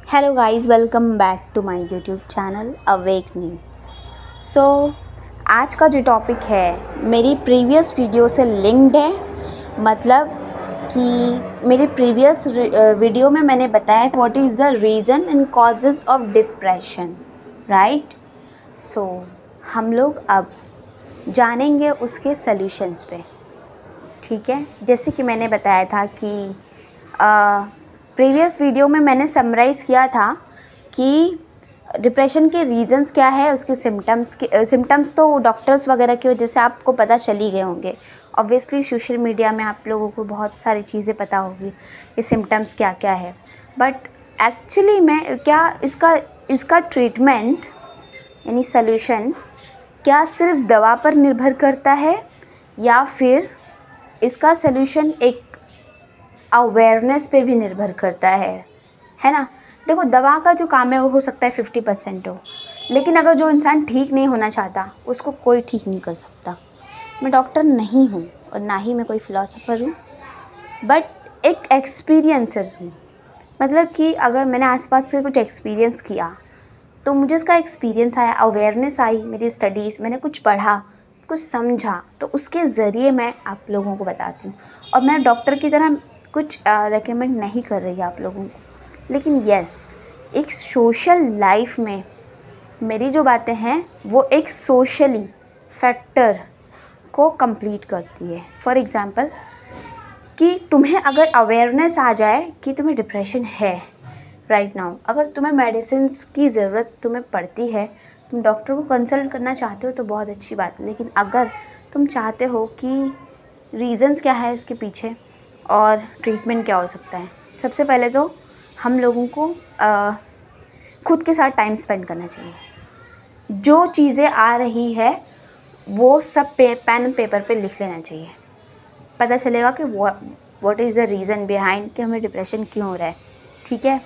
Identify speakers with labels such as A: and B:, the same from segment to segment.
A: Hello guys, welcome back to my YouTube channel awakening. So आज का जो topic है मेरी प्रीवियस वीडियो से लिंक्ड है। मतलब कि मेरी प्रीवियस वीडियो में मैंने बताया what is the reason and causes of depression, right. So हम लोग अब जानेंगे उसके सॉल्यूशंस पे, ठीक है। जैसे कि मैंने बताया था कि प्रीवियस वीडियो में मैंने समराइज़ किया था कि डिप्रेशन के रीज़न्स क्या है, उसके सिम्टम्स तो डॉक्टर्स वगैरह की वजह से आपको पता चल ही गए होंगे। ऑब्वियसली सोशल मीडिया में आप लोगों को बहुत सारी चीज़ें पता होगी कि सिम्टम्स क्या क्या है, बट एक्चुअली में क्या इसका ट्रीटमेंट यानी सॉल्यूशन क्या सिर्फ दवा पर निर्भर करता है या फिर इसका सॉल्यूशन एक अवेयरनेस पे भी निर्भर करता है ना। देखो, दवा का जो काम है वो हो सकता है 50% हो, लेकिन अगर जो इंसान ठीक नहीं होना चाहता उसको कोई ठीक नहीं कर सकता। मैं डॉक्टर नहीं हूँ और ना ही मैं कोई फ़िलासफ़र हूँ, बट एक एक्सपीरियंसर हूँ। मतलब कि अगर मैंने आसपास से कुछ एक्सपीरियंस किया तो मुझे उसका एक्सपीरियंस आया, अवेयरनेस आई, मेरी स्टडीज़, मैंने कुछ पढ़ा, कुछ समझा, तो उसके ज़रिए मैं आप लोगों को बताती हूँ। और मैं डॉक्टर की तरह कुछ रेकमेंड नहीं कर रही आप लोगों को, लेकिन यस, एक सोशल लाइफ में मेरी जो बातें हैं वो एक सोशली फैक्टर को कंप्लीट करती है। फॉर एग्ज़ाम्पल कि तुम्हें अगर अवेयरनेस आ जाए कि तुम्हें डिप्रेशन है राइट नाउ, अगर तुम्हें मेडिसिन्स की ज़रूरत तुम्हें पड़ती है, तुम डॉक्टर को कंसल्ट करना चाहते हो तो बहुत अच्छी बात है। लेकिन अगर तुम चाहते हो कि रीज़न्स क्या है इसके पीछे और ट्रीटमेंट क्या हो सकता है, सबसे पहले तो हम लोगों को खुद के साथ टाइम स्पेंड करना चाहिए। जो चीज़ें आ रही है वो सब पेन पेपर पे लिख लेना चाहिए। पता चलेगा कि what is the reason behind कि हमें डिप्रेशन क्यों हो रहा है, ठीक है।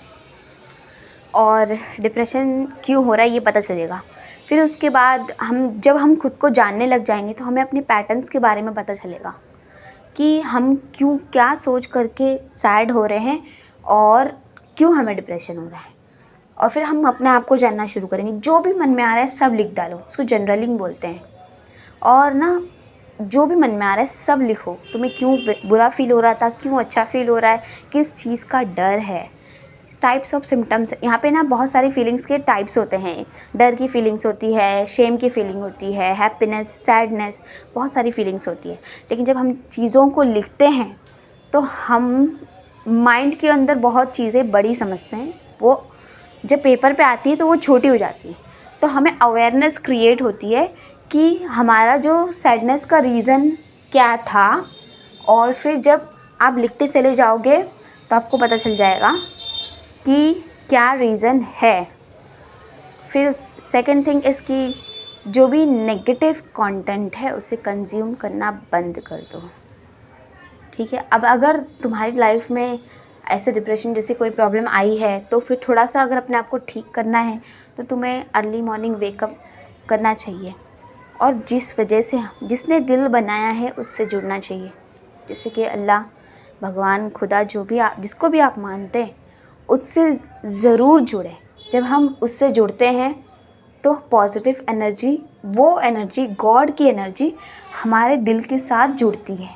A: और डिप्रेशन क्यों हो रहा है ये पता चलेगा। फिर उसके बाद जब हम खुद को जानने लग जाएंगे तो हमें अपने पैटर्न्स के बारे में पता चलेगा कि हम क्यों क्या सोच करके सैड हो रहे हैं और क्यों हमें डिप्रेशन हो रहा है। और फिर हम अपने आप को जानना शुरू करेंगे। जो भी मन में आ रहा है सब लिख डालो, उसको जनरलिंग बोलते हैं। और ना, जो भी मन में आ रहा है सब लिखो। तुम्हें क्यों बुरा फील हो रहा था, क्यों अच्छा फील हो रहा है, किस चीज़ का डर है। टाइप्स ऑफ सिम्टम्स, यहाँ पे ना बहुत सारी फीलिंग्स के टाइप्स होते हैं। डर की फीलिंग्स होती है, शेम की फीलिंग होती है, हैप्पीनेस, सैडनेस, बहुत सारी फीलिंग्स होती है। लेकिन जब हम चीज़ों को लिखते हैं तो हम माइंड के अंदर बहुत चीज़ें बड़ी समझते हैं, वो जब पेपर पे आती है तो वो छोटी हो जाती है। तो हमें अवेयरनेस क्रिएट होती है कि हमारा जो सैडनेस का रीज़न क्या था। और फिर जब आप लिखते चले जाओगे तो आपको पता चल जाएगा कि क्या रीज़न है। फिर सेकंड थिंग इसकी, जो भी नेगेटिव कंटेंट है उसे कंज्यूम करना बंद कर दो, ठीक है। अब अगर तुम्हारी लाइफ में ऐसे डिप्रेशन जैसी कोई प्रॉब्लम आई है तो फिर थोड़ा सा अगर अपने आप को ठीक करना है तो तुम्हें अर्ली मॉर्निंग वेकअप करना चाहिए और जिस वजह से जिसने दिल बनाया है उससे जुड़ना चाहिए। जैसे कि अल्लाह, भगवान, खुदा, जो भी आप जिसको भी आप मानते हैं उससे ज़रूर जुड़े। जब हम उससे जुड़ते हैं तो पॉजिटिव एनर्जी, वो एनर्जी, गॉड की एनर्जी हमारे दिल के साथ जुड़ती है।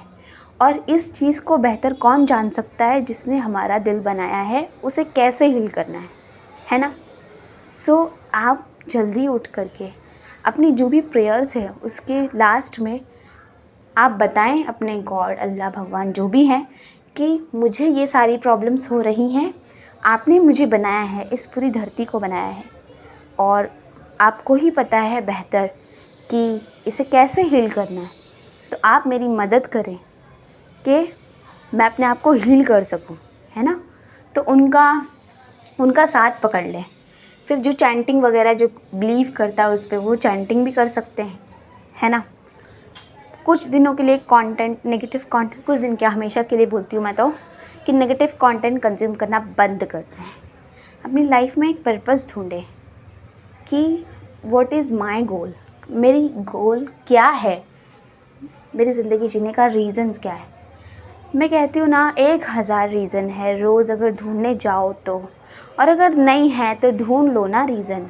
A: और इस चीज़ को बेहतर कौन जान सकता है जिसने हमारा दिल बनाया है, उसे कैसे हील करना है ना। सो आप जल्दी उठ करके अपनी जो भी प्रेयर्स है उसके लास्ट में आप बताएं अपने गॉड, अल्लाह, भगवान, जो भी हैं, कि मुझे ये सारी प्रॉब्लम्स हो रही हैं, आपने मुझे बनाया है, इस पूरी धरती को बनाया है और आपको ही पता है बेहतर कि इसे कैसे हील करना है। तो आप मेरी मदद करें कि मैं अपने आप को हील कर सकूं, है ना। तो उनका साथ पकड़ लें। फिर जो चैंटिंग वगैरह जो बिलीव करता है उस पर, वो चैंटिंग भी कर सकते हैं, है ना। कुछ दिनों के लिए कंटेंट, नेगेटिव कंटेंट, कुछ दिन क्या, हमेशा के लिए बोलती हूँ मैं तो, कि नेगेटिव कंटेंट कंज्यूम करना बंद करते हैं। अपनी लाइफ में एक पर्पस ढूंढें कि व्हाट इज़ माय गोल, मेरी गोल क्या है, मेरी ज़िंदगी जीने का रीज़न क्या है। मैं कहती हूँ ना, 1000 रीज़न है रोज़ अगर ढूँढने जाओ तो, और अगर नहीं है तो ढूँढ लो ना रीज़न,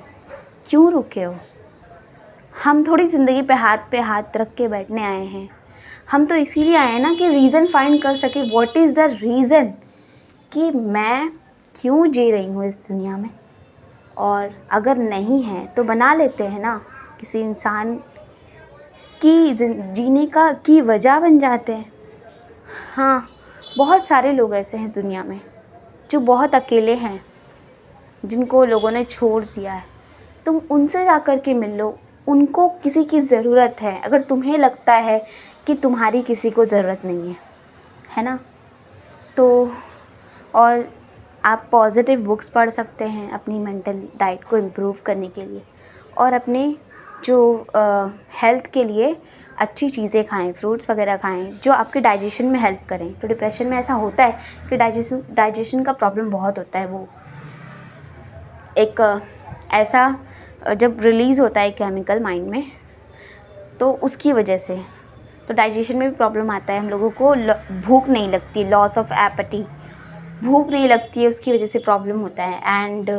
A: क्यों रुके हो? हम थोड़ी ज़िंदगी पे हाथ रख के बैठने आए हैं। हम तो इसीलिए आए हैं ना कि रीज़न फाइंड कर सके, व्हाट इज़ द रीज़न कि मैं क्यों जी रही हूँ इस दुनिया में। और अगर नहीं है तो बना लेते हैं ना, किसी इंसान की जीने का की वजह बन जाते हैं। हाँ, बहुत सारे लोग ऐसे हैं दुनिया में जो बहुत अकेले हैं, जिनको लोगों ने छोड़ दिया है। तुम उनसे जा कर के मिल लो, उनको किसी की ज़रूरत है, अगर तुम्हें लगता है कि तुम्हारी किसी को ज़रूरत नहीं है ना? तो और आप पॉजिटिव बुक्स पढ़ सकते हैं अपनी मेंटल डाइट को इम्प्रूव करने के लिए, और अपने जो हेल्थ के लिए अच्छी चीज़ें खाएं, फ्रूट्स वगैरह खाएं जो आपके डाइजेशन में हेल्प करें। तो डिप्रेशन में ऐसा होता है कि डाइजेशन का प्रॉब्लम बहुत होता है। वो एक ऐसा जब रिलीज़ होता है केमिकल माइंड में, तो उसकी वजह से तो डाइजेशन में भी प्रॉब्लम आता है। हम लोगों को भूख नहीं लगती, लॉस ऑफ एपेटी, भूख नहीं लगती है, उसकी वजह से प्रॉब्लम होता है। एंड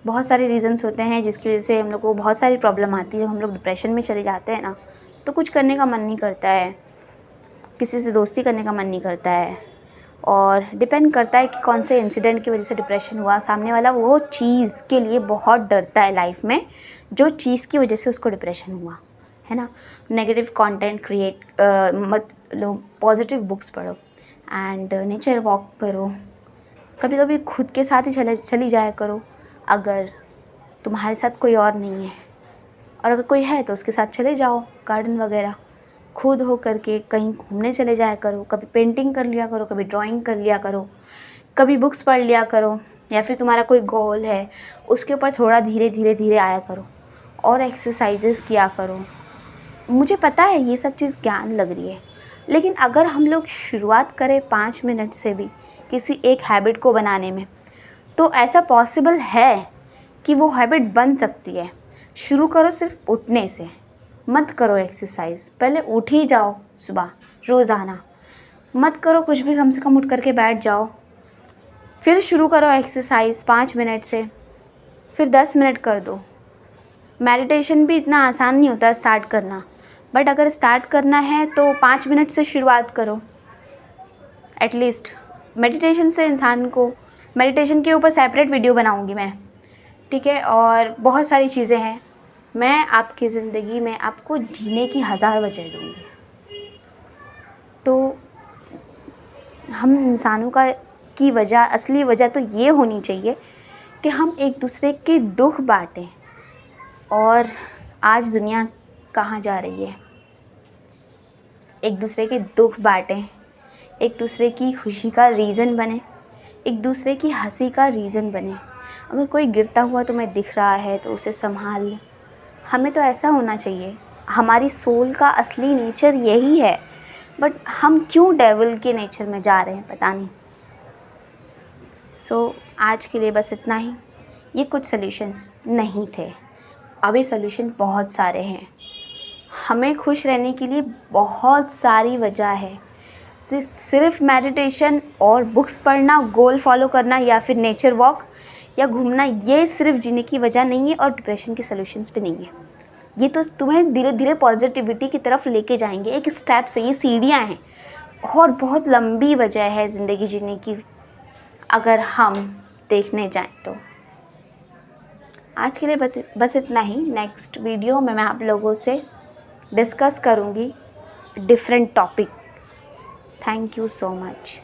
A: बहुत सारे रीज़न्स होते हैं जिसकी वजह से हम लोग को बहुत सारी प्रॉब्लम आती है। जब हम लोग डिप्रेशन में चले जाते हैं ना, तो कुछ करने का मन नहीं करता है, किसी से दोस्ती करने का मन नहीं करता है, और डिपेंड करता है कि कौन से इंसिडेंट की वजह से डिप्रेशन हुआ। सामने वाला वो चीज़ के लिए बहुत डरता है लाइफ में, जो चीज़ की वजह से उसको डिप्रेशन हुआ है ना। नेगेटिव कंटेंट क्रिएट मत लो, पॉजिटिव बुक्स पढ़ो एंड नेचर वॉक करो। कभी कभी खुद के साथ ही चली जाया करो, अगर तुम्हारे साथ कोई और नहीं है, और अगर कोई है तो उसके साथ चले जाओ गार्डन वगैरह। खुद हो करके कहीं घूमने चले जाया करो, कभी पेंटिंग कर लिया करो, कभी ड्राइंग कर लिया करो, कभी बुक्स पढ़ लिया करो, या फिर तुम्हारा कोई गोल है उसके ऊपर थोड़ा धीरे आया करो, और एक्सरसाइजेस किया करो। मुझे पता है ये सब चीज़ ज्ञान लग रही है, लेकिन अगर हम लोग शुरुआत करें 5 मिनट से भी किसी एक हैबिट को बनाने में, तो ऐसा पॉसिबल है कि वो हैबिट बन सकती है। शुरू करो सिर्फ उठने से, मत करो एक्सरसाइज, पहले उठ ही जाओ सुबह रोज़ाना, मत करो कुछ भी, कम से कम उठ करके बैठ जाओ, फिर शुरू करो एक्सरसाइज 5 मिनट से, फिर 10 मिनट कर दो। मेडिटेशन भी इतना आसान नहीं होता स्टार्ट करना, बट अगर स्टार्ट करना है तो 5 मिनट से शुरुआत करो एटलीस्ट। मेडिटेशन से इंसान को, मेडिटेशन के ऊपर सेपरेट वीडियो बनाऊंगी मैं, ठीक है, और बहुत सारी चीज़ें हैं। मैं आपकी ज़िंदगी में आपको जीने की 1000 वजह दूँगी। तो हम इंसानों की वजह, असली वजह तो ये होनी चाहिए कि हम एक दूसरे के दुख बांटें। और आज दुनिया कहाँ जा रही है? एक दूसरे के दुख बांटें, एक दूसरे की खुशी का रीज़न बने, एक दूसरे की हंसी का रीज़न बने। अगर कोई गिरता हुआ तुम्हें दिख रहा है तो उसे संभाल ले। हमें तो ऐसा होना चाहिए। हमारी सोल का असली नेचर यही है, बट हम क्यों डेविल के नेचर में जा रहे हैं पता नहीं। सो आज के लिए बस इतना ही। ये कुछ सॉल्यूशंस नहीं थे, अभी सॉल्यूशन बहुत सारे हैं। हमें खुश रहने के लिए बहुत सारी वजह है। सिर्फ मेडिटेशन और बुक्स पढ़ना, गोल फॉलो करना, या फिर नेचर वॉक या घूमना, ये सिर्फ जीने की वजह नहीं है, और डिप्रेशन के सॉल्यूशंस भी नहीं है। ये तो तुम्हें धीरे धीरे पॉजिटिविटी की तरफ लेके जाएंगे, एक स्टेप से। ये सीढ़ियाँ हैं और बहुत लंबी वजह है ज़िंदगी जीने की, अगर हम देखने जाएं तो। आज के लिए बस इतना ही। नेक्स्ट वीडियो में मैं आप लोगों से डिस्कस करूँगी different topic. Thank you so much.